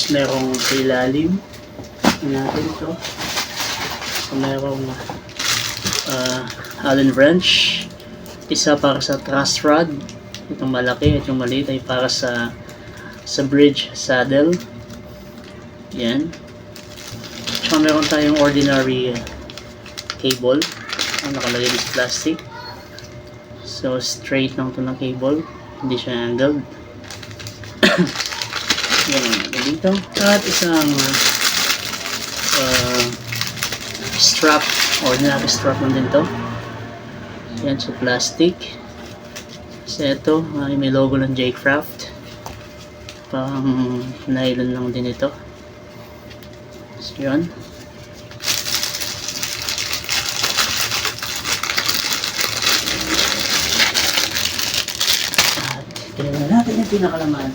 Tapos merong sa ilalim natin ito. So, merong Allen wrench. Isa para sa truss rod. Itong malaki at yung maliit ay para sa bridge saddle. Yan. Tsaka meron tayong ordinary cable. Nakalagay sa plastic. So straight lang ito ng cable. Hindi siya angled. Yan ang dito. At isang strap. Ordinary strap lang din ito. Yan sa plastic. So ito may logo ng JCraft. Pang nylon lang din ito. So yun. At tingnan natin yung pinakalaman.